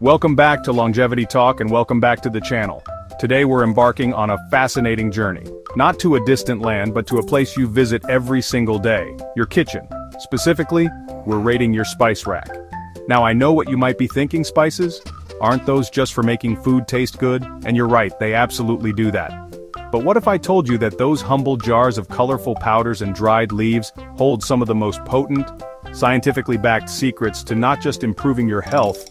Welcome back to Longevity Talk and welcome back to the channel. Today we're embarking on a fascinating journey. Not to a distant land but to a place you visit every single day, your kitchen. Specifically, we're raiding your spice rack. Now I know what you might be thinking, spices? Aren't those just for making food taste good? And you're right, they absolutely do that. But what if I told you that those humble jars of colorful powders and dried leaves hold some of the most potent, scientifically backed secrets to not just improving your health,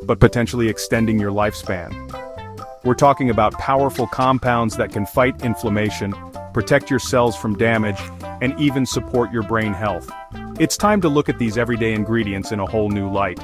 but potentially extending your lifespan? We're talking about powerful compounds that can fight inflammation, protect your cells from damage, and even support your brain health. It's time to look at these everyday ingredients in a whole new light.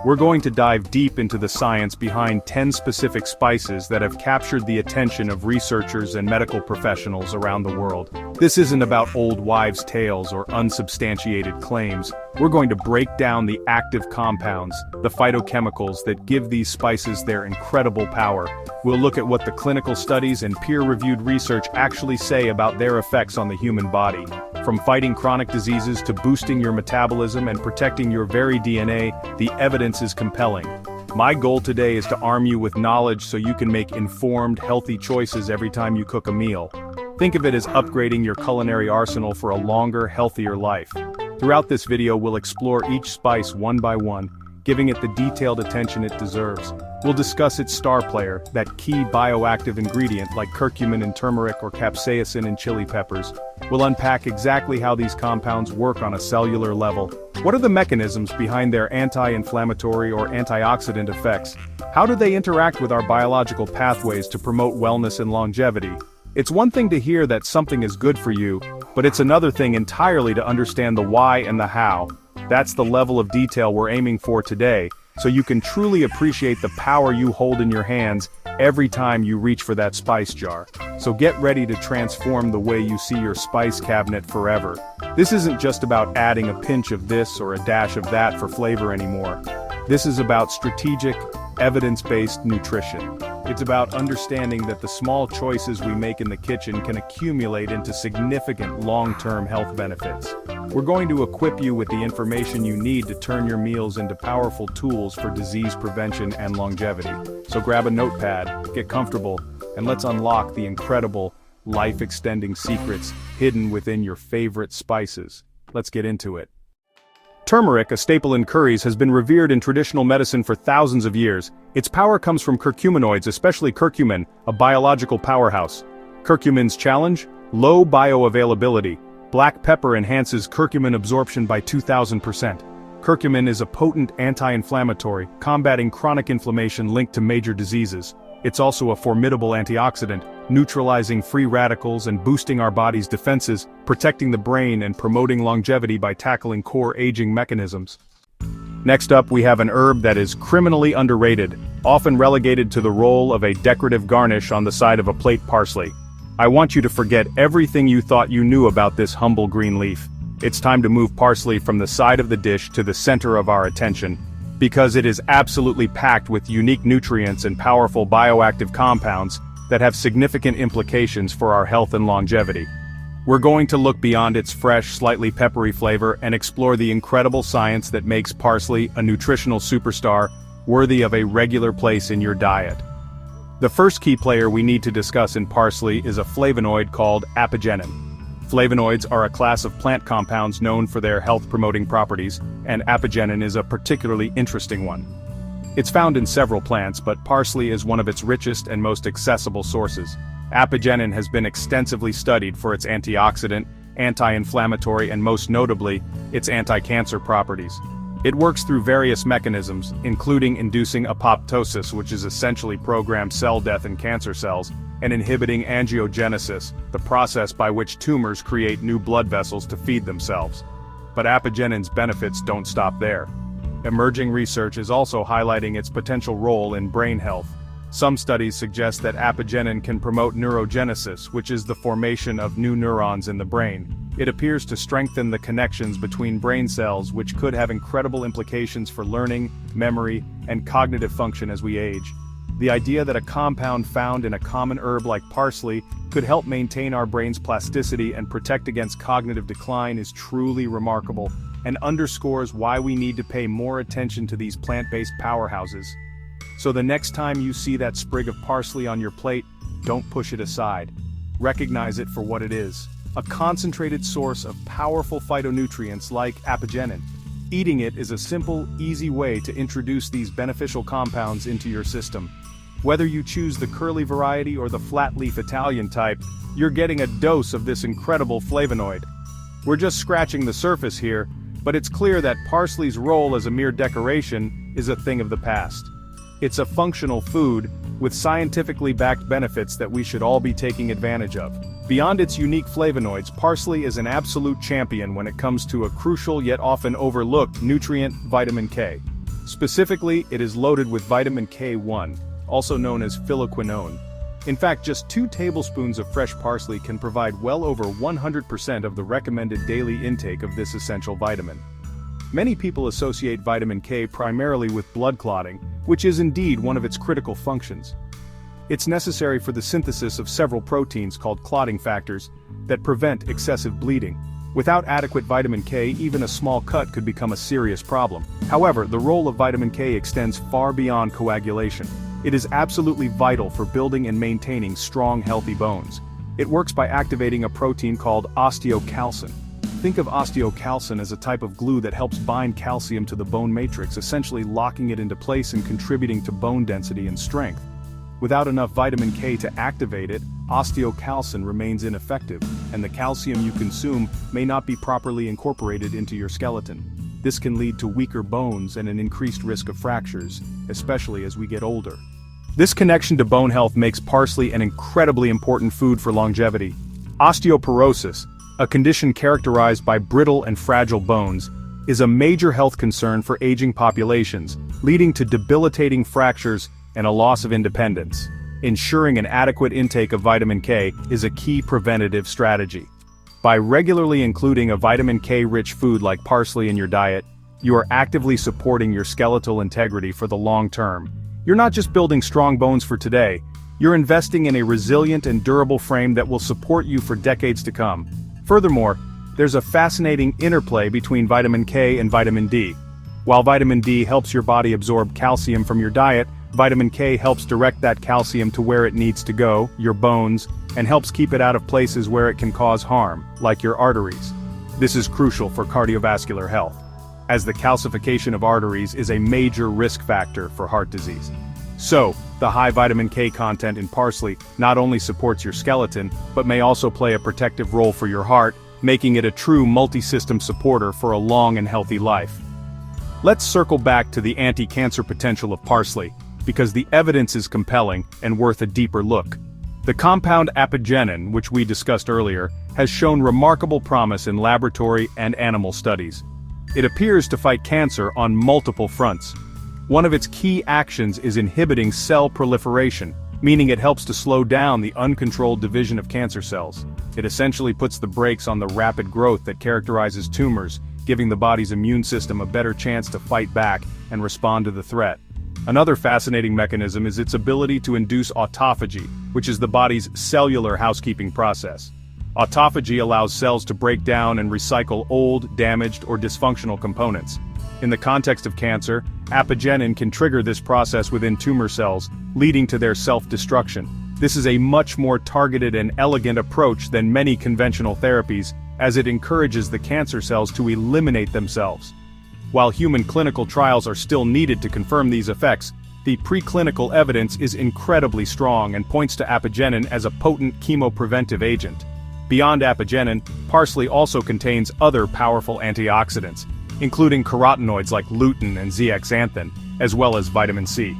We're going to dive deep into the science behind 10 specific spices that have captured the attention of researchers and medical professionals around the world. This isn't about old wives' tales or unsubstantiated claims. We're going to break down the active compounds, the phytochemicals that give these spices their incredible power. We'll look at what the clinical studies and peer-reviewed research actually say about their effects on the human body. From fighting chronic diseases to boosting your metabolism and protecting your very DNA, the evidence is compelling. My goal today is to arm you with knowledge so you can make informed, healthy choices every time you cook a meal. Think of it as upgrading your culinary arsenal for a longer, healthier life. Throughout this video we'll explore each spice one by one, giving it the detailed attention it deserves. We'll discuss its star player, that key bioactive ingredient like curcumin in turmeric or capsaicin in chili peppers. We'll unpack exactly how these compounds work on a cellular level. What are the mechanisms behind their anti-inflammatory or antioxidant effects? How do they interact with our biological pathways to promote wellness and longevity? It's one thing to hear that something is good for you, but it's another thing entirely to understand the why and the how. That's the level of detail we're aiming for today, so you can truly appreciate the power you hold in your hands every time you reach for that spice jar. So get ready to transform the way you see your spice cabinet forever. This isn't just about adding a pinch of this or a dash of that for flavor anymore. This is about strategic, evidence-based nutrition. It's about understanding that the small choices we make in the kitchen can accumulate into significant long-term health benefits. We're going to equip you with the information you need to turn your meals into powerful tools for disease prevention and longevity. So grab a notepad, get comfortable, and let's unlock the incredible, life-extending secrets hidden within your favorite spices. Let's get into it. Turmeric, a staple in curries, has been revered in traditional medicine for thousands of years. Its power comes from curcuminoids, especially curcumin, a biological powerhouse. Curcumin's challenge? Low bioavailability. Black pepper enhances curcumin absorption by 2,000%. Curcumin is a potent anti-inflammatory, combating chronic inflammation linked to major diseases. It's also a formidable antioxidant, neutralizing free radicals and boosting our body's defenses, protecting the brain and promoting longevity by tackling core aging mechanisms. Next up, we have an herb that is criminally underrated, often relegated to the role of a decorative garnish on the side of a plate: parsley. I want you to forget everything you thought you knew about this humble green leaf. It's time to move parsley from the side of the dish to the center of our attention, because it is absolutely packed with unique nutrients and powerful bioactive compounds that have significant implications for our health and longevity. We're going to look beyond its fresh, slightly peppery flavor and explore the incredible science that makes parsley a nutritional superstar worthy of a regular place in your diet. The first key player we need to discuss in parsley is a flavonoid called apigenin. Flavonoids are a class of plant compounds known for their health-promoting properties, and apigenin is a particularly interesting one. It's found in several plants, but parsley is one of its richest and most accessible sources. Apigenin has been extensively studied for its antioxidant, anti-inflammatory, and most notably, its anti-cancer properties. It works through various mechanisms, including inducing apoptosis, which is essentially programmed cell death in cancer cells, and inhibiting angiogenesis, the process by which tumors create new blood vessels to feed themselves. But apigenin's benefits don't stop there. Emerging research is also highlighting its potential role in brain health. Some studies suggest that apigenin can promote neurogenesis, which is the formation of new neurons in the brain. It appears to strengthen the connections between brain cells, which could have incredible implications for learning, memory, and cognitive function as we age. The idea that a compound found in a common herb like parsley could help maintain our brain's plasticity and protect against cognitive decline is truly remarkable, and underscores why we need to pay more attention to these plant-based powerhouses. So the next time you see that sprig of parsley on your plate, don't push it aside. Recognize it for what it is, a concentrated source of powerful phytonutrients like apigenin. Eating it is a simple, easy way to introduce these beneficial compounds into your system. Whether you choose the curly variety or the flat-leaf Italian type, you're getting a dose of this incredible flavonoid. We're just scratching the surface here, but it's clear that parsley's role as a mere decoration is a thing of the past. It's a functional food, with scientifically backed benefits that we should all be taking advantage of. Beyond its unique flavonoids, parsley is an absolute champion when it comes to a crucial yet often overlooked nutrient, vitamin K. Specifically, it is loaded with vitamin K1, also known as phylloquinone. In fact, just 2 tablespoons of fresh parsley can provide well over 100% of the recommended daily intake of this essential vitamin. Many people associate vitamin K primarily with blood clotting, which is indeed one of its critical functions. It's necessary for the synthesis of several proteins called clotting factors that prevent excessive bleeding. Without adequate vitamin K, even a small cut could become a serious problem. However, the role of vitamin K extends far beyond coagulation. It is absolutely vital for building and maintaining strong, healthy bones. It works by activating a protein called osteocalcin. Think of osteocalcin as a type of glue that helps bind calcium to the bone matrix, essentially locking it into place and contributing to bone density and strength. Without enough vitamin K to activate it, osteocalcin remains ineffective, and the calcium you consume may not be properly incorporated into your skeleton. This can lead to weaker bones and an increased risk of fractures, especially as we get older. This connection to bone health makes parsley an incredibly important food for longevity. Osteoporosis, a condition characterized by brittle and fragile bones, is a major health concern for aging populations, leading to debilitating fractures and a loss of independence. Ensuring an adequate intake of vitamin K is a key preventative strategy. By regularly including a vitamin K-rich food like parsley in your diet, you are actively supporting your skeletal integrity for the long term. You're not just building strong bones for today, you're investing in a resilient and durable frame that will support you for decades to come. Furthermore, there's a fascinating interplay between vitamin K and vitamin D. While vitamin D helps your body absorb calcium from your diet, vitamin K helps direct that calcium to where it needs to go, your bones, and helps keep it out of places where it can cause harm, like your arteries. This is crucial for cardiovascular health, as the calcification of arteries is a major risk factor for heart disease. So, the high vitamin K content in parsley not only supports your skeleton, but may also play a protective role for your heart, making it a true multi-system supporter for a long and healthy life. Let's circle back to the anti-cancer potential of parsley, because the evidence is compelling and worth a deeper look. The compound apigenin, which we discussed earlier, has shown remarkable promise in laboratory and animal studies. It appears to fight cancer on multiple fronts. One of its key actions is inhibiting cell proliferation, meaning it helps to slow down the uncontrolled division of cancer cells. It essentially puts the brakes on the rapid growth that characterizes tumors, giving the body's immune system a better chance to fight back and respond to the threat. Another fascinating mechanism is its ability to induce autophagy, which is the body's cellular housekeeping process. Autophagy allows cells to break down and recycle old, damaged, or dysfunctional components. In the context of cancer, apigenin can trigger this process within tumor cells, leading to their self-destruction. This is a much more targeted and elegant approach than many conventional therapies, as it encourages the cancer cells to eliminate themselves. While human clinical trials are still needed to confirm these effects, the preclinical evidence is incredibly strong and points to apigenin as a potent chemopreventive agent. Beyond apigenin, parsley also contains other powerful antioxidants, including carotenoids like lutein and zeaxanthin, as well as vitamin C.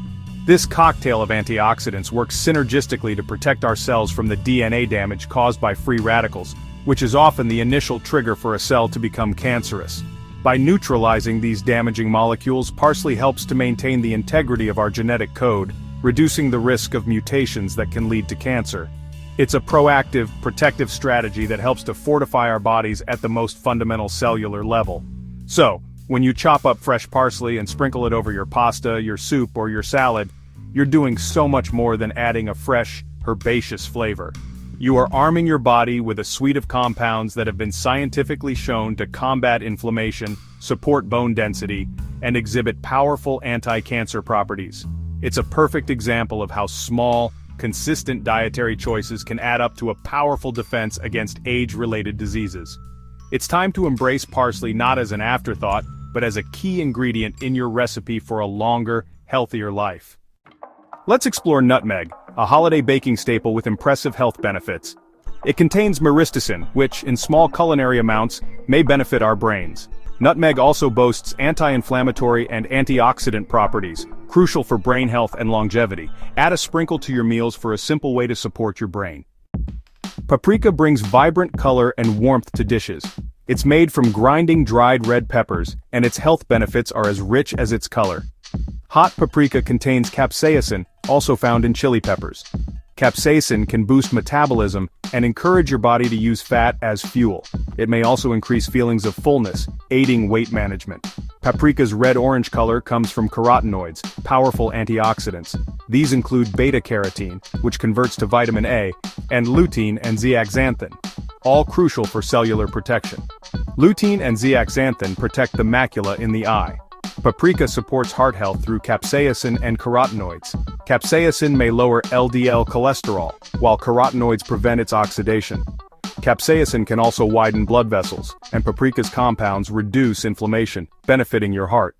This cocktail of antioxidants works synergistically to protect our cells from the DNA damage caused by free radicals, which is often the initial trigger for a cell to become cancerous. By neutralizing these damaging molecules, parsley helps to maintain the integrity of our genetic code, reducing the risk of mutations that can lead to cancer. It's a proactive, protective strategy that helps to fortify our bodies at the most fundamental cellular level. So, when you chop up fresh parsley and sprinkle it over your pasta, your soup, or your salad, you're doing so much more than adding a fresh, herbaceous flavor. You are arming your body with a suite of compounds that have been scientifically shown to combat inflammation, support bone density, and exhibit powerful anti-cancer properties. It's a perfect example of how small, consistent dietary choices can add up to a powerful defense against age-related diseases. It's time to embrace parsley not as an afterthought, but as a key ingredient in your recipe for a longer, healthier life. Let's explore nutmeg, a holiday baking staple with impressive health benefits. It contains myristicin, which, in small culinary amounts, may benefit our brains. Nutmeg also boasts anti-inflammatory and antioxidant properties, crucial for brain health and longevity. Add a sprinkle to your meals for a simple way to support your brain. Paprika brings vibrant color and warmth to dishes. It's made from grinding dried red peppers, and its health benefits are as rich as its color. Hot paprika contains capsaicin, also found in chili peppers. Capsaicin can boost metabolism and encourage your body to use fat as fuel. It may also increase feelings of fullness, aiding weight management. Paprika's red-orange color comes from carotenoids, powerful antioxidants. These include beta-carotene, which converts to vitamin A, and lutein and zeaxanthin, all crucial for cellular protection. Lutein and zeaxanthin protect the macula in the eye. Paprika supports heart health through capsaicin and carotenoids. Capsaicin may lower LDL cholesterol, while carotenoids prevent its oxidation. Capsaicin can also widen blood vessels, and paprika's compounds reduce inflammation, benefiting your heart.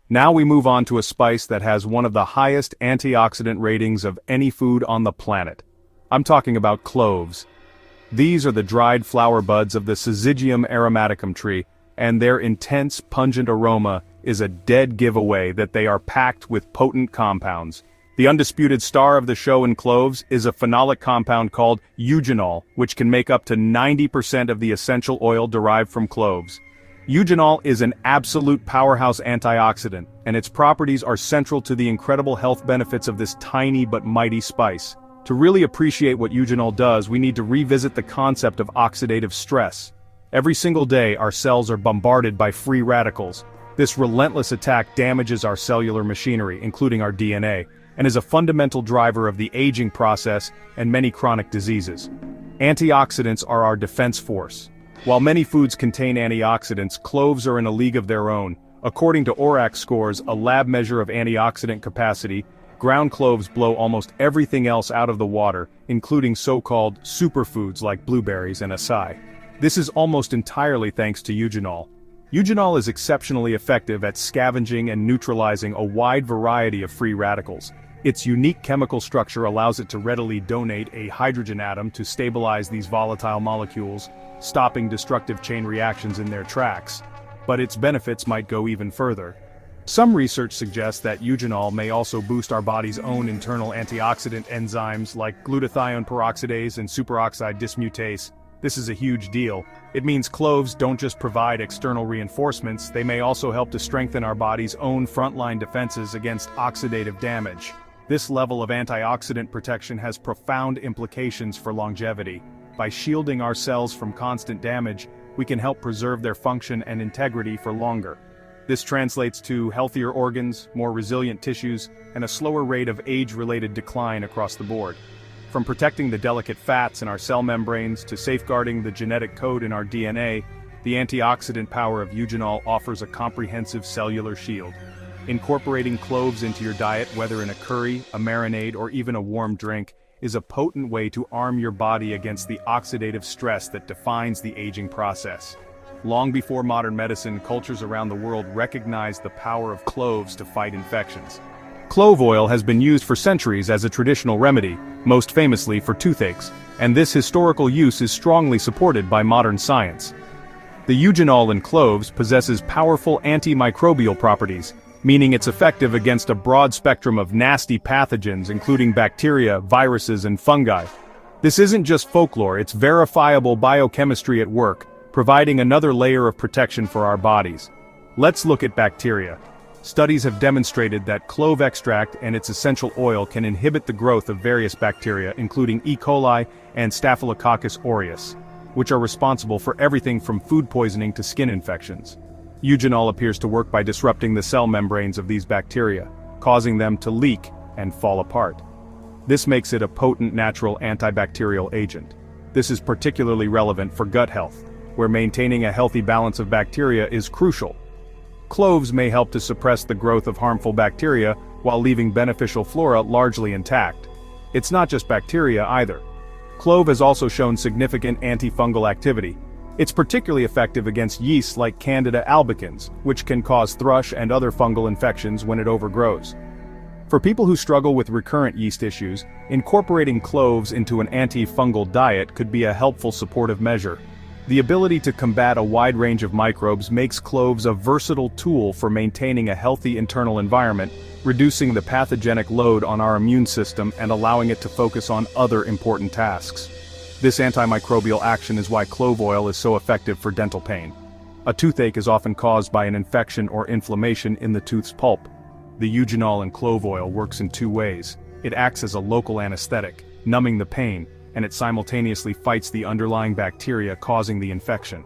Now we move on to a spice that has one of the highest antioxidant ratings of any food on the planet. I'm talking about cloves. These are the dried flower buds of the Syzygium aromaticum tree, and their intense, pungent aroma is a dead giveaway that they are packed with potent compounds. The undisputed star of the show in cloves is a phenolic compound called eugenol, which can make up to 90% of the essential oil derived from cloves. Eugenol is an absolute powerhouse antioxidant, and its properties are central to the incredible health benefits of this tiny but mighty spice. To really appreciate what eugenol does, we need to revisit the concept of oxidative stress. Every single day, our cells are bombarded by free radicals. This relentless attack damages our cellular machinery, including our DNA, and is a fundamental driver of the aging process and many chronic diseases. Antioxidants are our defense force. While many foods contain antioxidants, cloves are in a league of their own. According to ORAC scores, a lab measure of antioxidant capacity, ground cloves blow almost everything else out of the water, including so-called superfoods like blueberries and acai. This is almost entirely thanks to eugenol. Eugenol is exceptionally effective at scavenging and neutralizing a wide variety of free radicals. Its unique chemical structure allows it to readily donate a hydrogen atom to stabilize these volatile molecules, stopping destructive chain reactions in their tracks. But its benefits might go even further. Some research suggests that eugenol may also boost our body's own internal antioxidant enzymes like glutathione peroxidase and superoxide dismutase. This is a huge deal. It means cloves don't just provide external reinforcements, they may also help to strengthen our body's own frontline defenses against oxidative damage. This level of antioxidant protection has profound implications for longevity. By shielding our cells from constant damage, we can help preserve their function and integrity for longer. This translates to healthier organs, more resilient tissues, and a slower rate of age-related decline across the board. From protecting the delicate fats in our cell membranes to safeguarding the genetic code in our DNA, the antioxidant power of eugenol offers a comprehensive cellular shield. Incorporating cloves into your diet, whether in a curry, a marinade, or even a warm drink, is a potent way to arm your body against the oxidative stress that defines the aging process. Long before modern medicine, cultures around the world recognized the power of cloves to fight infections. Clove oil has been used for centuries as a traditional remedy, most famously for toothaches, and this historical use is strongly supported by modern science. The eugenol in cloves possesses powerful antimicrobial properties, meaning it's effective against a broad spectrum of nasty pathogens including bacteria, viruses, and fungi. This isn't just folklore, it's verifiable biochemistry at work, providing another layer of protection for our bodies. Let's look at bacteria. Studies have demonstrated that clove extract and its essential oil can inhibit the growth of various bacteria, including E. coli and Staphylococcus aureus, which are responsible for everything from food poisoning to skin infections. Eugenol appears to work by disrupting the cell membranes of these bacteria, causing them to leak and fall apart. This makes it a potent natural antibacterial agent. This is particularly relevant for gut health, where maintaining a healthy balance of bacteria is crucial. Cloves may help to suppress the growth of harmful bacteria while leaving beneficial flora largely intact. It's not just bacteria either. Clove has also shown significant antifungal activity. It's particularly effective against yeasts like Candida albicans, which can cause thrush and other fungal infections when it overgrows. For people who struggle with recurrent yeast issues, incorporating cloves into an antifungal diet could be a helpful supportive measure. The ability to combat a wide range of microbes makes cloves a versatile tool for maintaining a healthy internal environment, reducing the pathogenic load on our immune system and allowing it to focus on other important tasks. This antimicrobial action is why clove oil is so effective for dental pain. A toothache is often caused by an infection or inflammation in the tooth's pulp. The eugenol in clove oil works in two ways. It acts as a local anesthetic, numbing the pain, and it simultaneously fights the underlying bacteria causing the infection.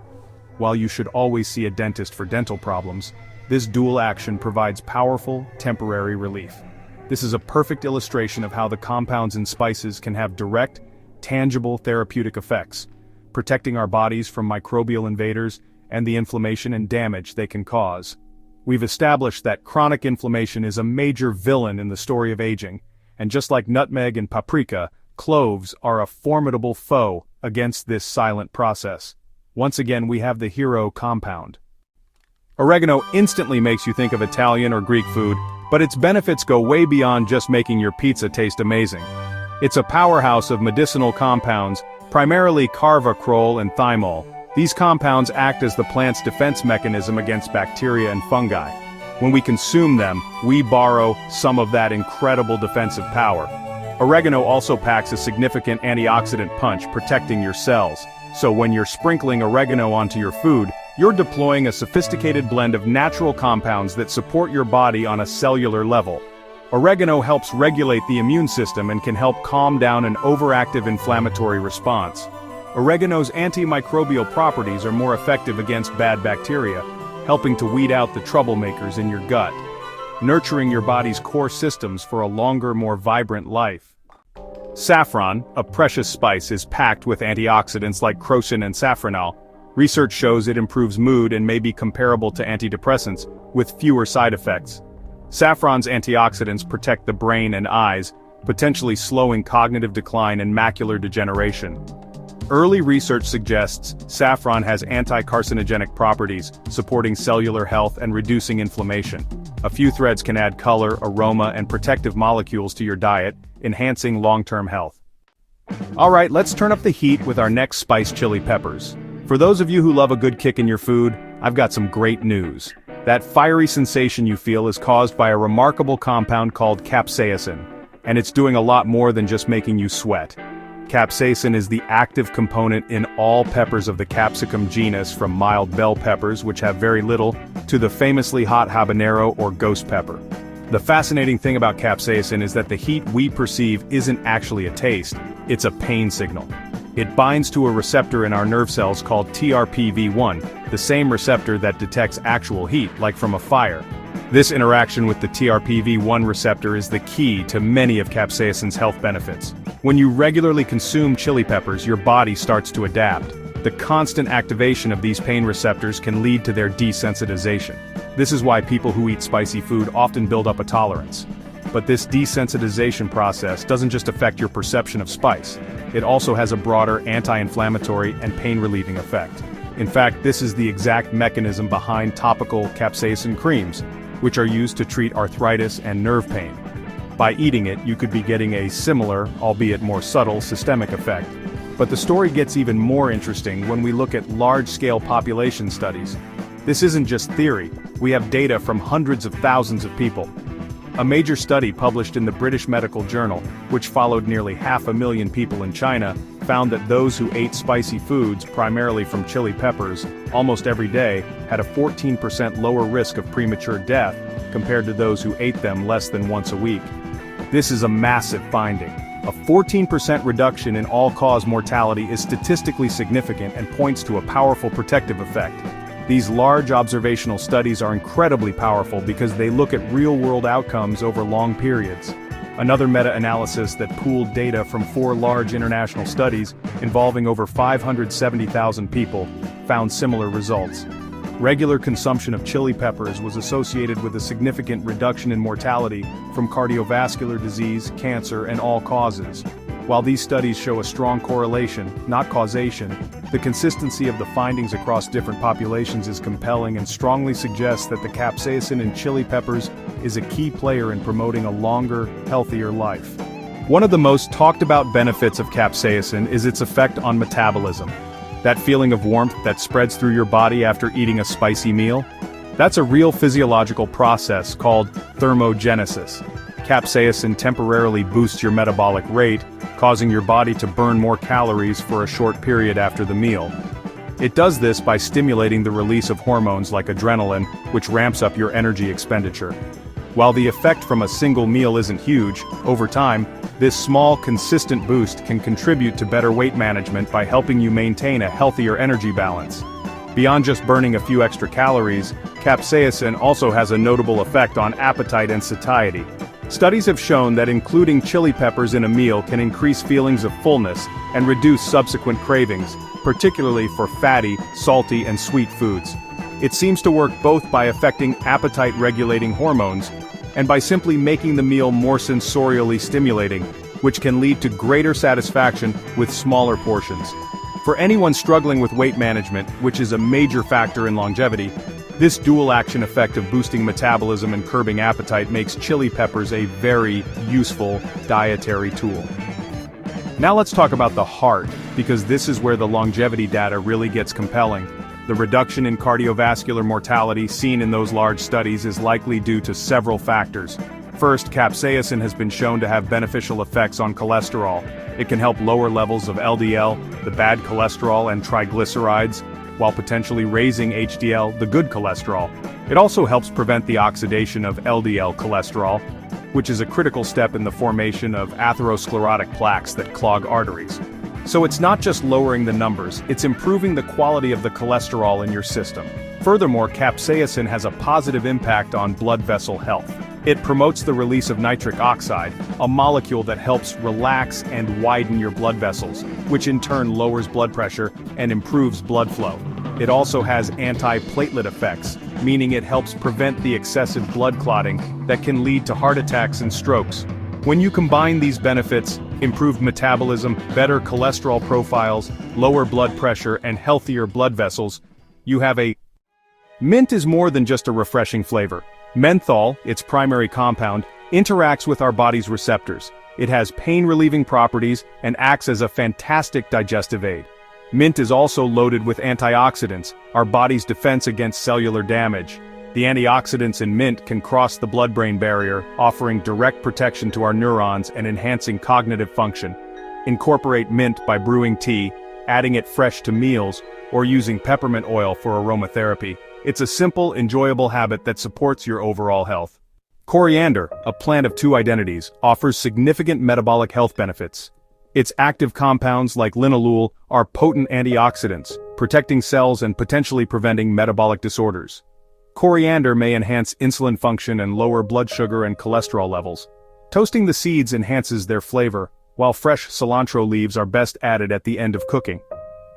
While you should always see a dentist for dental problems, this dual action provides powerful, temporary relief. This is a perfect illustration of how the compounds in spices can have direct, tangible therapeutic effects, protecting our bodies from microbial invaders and the inflammation and damage they can cause. We've established that chronic inflammation is a major villain in the story of aging, and just like nutmeg and paprika, cloves are a formidable foe against this silent process. Once again, we have the hero compound. Oregano instantly makes you think of Italian or Greek food, but its benefits go way beyond just making your pizza taste amazing. It's a powerhouse of medicinal compounds, primarily carvacrol and thymol. These compounds act as the plant's defense mechanism against bacteria and fungi. When we consume them, we borrow some of that incredible defensive power. Oregano also packs a significant antioxidant punch, protecting your cells. So when you're sprinkling oregano onto your food, you're deploying a sophisticated blend of natural compounds that support your body on a cellular level. Oregano helps regulate the immune system and can help calm down an overactive inflammatory response. Oregano's antimicrobial properties are more effective against bad bacteria, helping to weed out the troublemakers in your gut, nurturing your body's core systems for a longer, more vibrant life. Saffron, a precious spice, is packed with antioxidants like crocin and safranal. Research shows it improves mood and may be comparable to antidepressants, with fewer side effects. Saffron's antioxidants protect the brain and eyes, potentially slowing cognitive decline and macular degeneration. Early research suggests saffron has anti-carcinogenic properties, supporting cellular health and reducing inflammation. A few threads can add color, aroma, and protective molecules to your diet, enhancing long-term health. Alright, let's turn up the heat with our next spice, chili peppers. For those of you who love a good kick in your food, I've got some great news. That fiery sensation you feel is caused by a remarkable compound called capsaicin, and it's doing a lot more than just making you sweat. Capsaicin is the active component in all peppers of the capsicum genus, from mild bell peppers, which have very little, to the famously hot habanero or ghost pepper. The fascinating thing about capsaicin is that the heat we perceive isn't actually a taste, it's a pain signal. It binds to a receptor in our nerve cells called TRPV1, the same receptor that detects actual heat, like from a fire. This interaction with the TRPV1 receptor is the key to many of capsaicin's health benefits. When you regularly consume chili peppers, your body starts to adapt. The constant activation of these pain receptors can lead to their desensitization. This is why people who eat spicy food often build up a tolerance. But this desensitization process doesn't just affect your perception of spice. It also has a broader anti-inflammatory and pain-relieving effect. In fact, this is the exact mechanism behind topical capsaicin creams, which are used to treat arthritis and nerve pain. By eating it, you could be getting a similar, albeit more subtle, systemic effect. But the story gets even more interesting when we look at large-scale population studies. This isn't just theory, we have data from hundreds of thousands of people. A major study published in the British Medical Journal, which followed nearly 500,000 people in China, found that those who ate spicy foods, primarily from chili peppers, almost every day, had a 14% lower risk of premature death compared to those who ate them less than once a week. This is a massive finding. A 14% reduction in all-cause mortality is statistically significant and points to a powerful protective effect. These large observational studies are incredibly powerful because they look at real-world outcomes over long periods. Another meta-analysis that pooled data from 4 large international studies involving over 570,000 people found similar results. Regular consumption of chili peppers was associated with a significant reduction in mortality from cardiovascular disease, cancer, and all causes. While these studies show a strong correlation, not causation, the consistency of the findings across different populations is compelling and strongly suggests that the capsaicin in chili peppers is a key player in promoting a longer, healthier life. One of the most talked about benefits of capsaicin is its effect on metabolism. That feeling of warmth that spreads through your body after eating a spicy meal? That's a real physiological process called thermogenesis. Capsaicin temporarily boosts your metabolic rate, causing your body to burn more calories for a short period after the meal. It does this by stimulating the release of hormones like adrenaline, which ramps up your energy expenditure. While the effect from a single meal isn't huge, over time, this small, consistent boost can contribute to better weight management by helping you maintain a healthier energy balance. Beyond just burning a few extra calories, capsaicin also has a notable effect on appetite and satiety. Studies have shown that including chili peppers in a meal can increase feelings of fullness and reduce subsequent cravings, particularly for fatty, salty, and sweet foods. It seems to work both by affecting appetite-regulating hormones and by simply making the meal more sensorially stimulating, which can lead to greater satisfaction with smaller portions. For anyone struggling with weight management, which is a major factor in longevity, this dual-action effect of boosting metabolism and curbing appetite makes chili peppers a very useful dietary tool. Now let's talk about the heart, because this is where the longevity data really gets compelling. The reduction in cardiovascular mortality seen in those large studies is likely due to several factors. First, capsaicin has been shown to have beneficial effects on cholesterol. It can help lower levels of LDL, the bad cholesterol, and triglycerides, while potentially raising HDL, the good cholesterol. It also helps prevent the oxidation of LDL cholesterol, which is a critical step in the formation of atherosclerotic plaques that clog arteries. So it's not just lowering the numbers, it's improving the quality of the cholesterol in your system. Furthermore, capsaicin has a positive impact on blood vessel health. It promotes the release of nitric oxide, a molecule that helps relax and widen your blood vessels, which in turn lowers blood pressure and improves blood flow. It also has anti-platelet effects, meaning it helps prevent the excessive blood clotting that can lead to heart attacks and strokes. When you combine these benefits, improved metabolism, better cholesterol profiles, lower blood pressure, and healthier blood vessels, you have a... Mint is more than just a refreshing flavor. Menthol, its primary compound, interacts with our body's receptors. It has pain-relieving properties and acts as a fantastic digestive aid. Mint is also loaded with antioxidants, our body's defense against cellular damage. The antioxidants in mint can cross the blood-brain barrier, offering direct protection to our neurons and enhancing cognitive function. Incorporate mint by brewing tea, adding it fresh to meals, or using peppermint oil for aromatherapy. It's a simple, enjoyable habit that supports your overall health. Coriander, a plant of two identities, offers significant metabolic health benefits. Its active compounds like linalool are potent antioxidants, protecting cells and potentially preventing metabolic disorders. Coriander may enhance insulin function and lower blood sugar and cholesterol levels. Toasting the seeds enhances their flavor, while fresh cilantro leaves are best added at the end of cooking.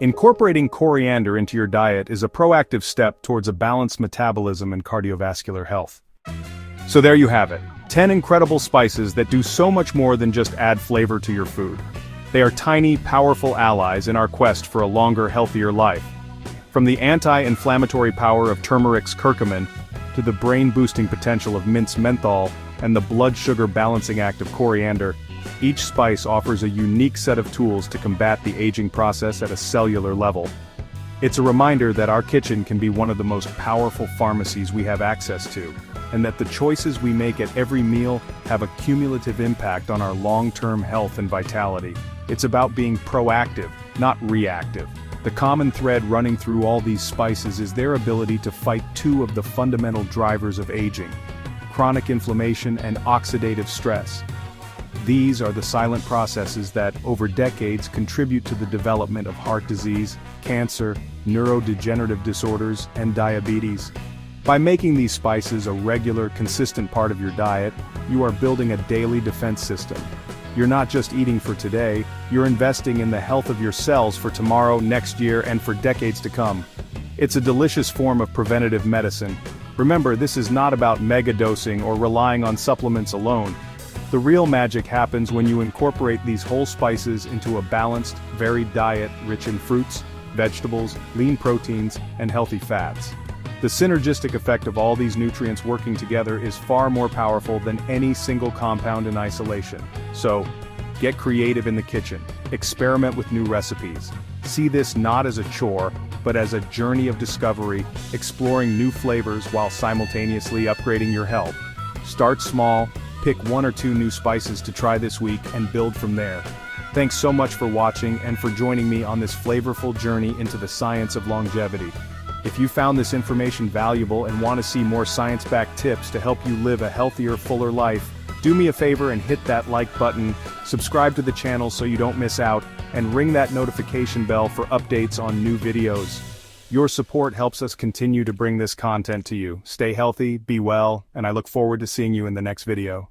Incorporating coriander into your diet is a proactive step towards a balanced metabolism and cardiovascular health. So there you have it, 10 incredible spices that do so much more than just add flavor to your food. They are tiny, powerful allies in our quest for a longer, healthier life. From the anti-inflammatory power of turmeric's curcumin, to the brain-boosting potential of mint's menthol, and the blood sugar balancing act of coriander, each spice offers a unique set of tools to combat the aging process at a cellular level. It's a reminder that our kitchen can be one of the most powerful pharmacies we have access to, and that the choices we make at every meal have a cumulative impact on our long-term health and vitality. It's about being proactive, not reactive. The common thread running through all these spices is their ability to fight two of the fundamental drivers of aging: chronic inflammation and oxidative stress. These are the silent processes that, over decades, contribute to the development of heart disease, cancer, neurodegenerative disorders, and diabetes. By making these spices a regular, consistent part of your diet, you are building a daily defense system. You're not just eating for today, you're investing in the health of your cells for tomorrow, next year, and for decades to come. It's a delicious form of preventative medicine. Remember, this is not about mega dosing or relying on supplements alone. The real magic happens when you incorporate these whole spices into a balanced, varied diet rich in fruits, vegetables, lean proteins, and healthy fats. The synergistic effect of all these nutrients working together is far more powerful than any single compound in isolation. So, get creative in the kitchen, experiment with new recipes. See this not as a chore, but as a journey of discovery, exploring new flavors while simultaneously upgrading your health. Start small, pick 1 or 2 new spices to try this week and build from there. Thanks so much for watching and for joining me on this flavorful journey into the science of longevity. If you found this information valuable and want to see more science-backed tips to help you live a healthier, fuller life, do me a favor and hit that like button, subscribe to the channel so you don't miss out, and ring that notification bell for updates on new videos. Your support helps us continue to bring this content to you. Stay healthy, be well, and I look forward to seeing you in the next video.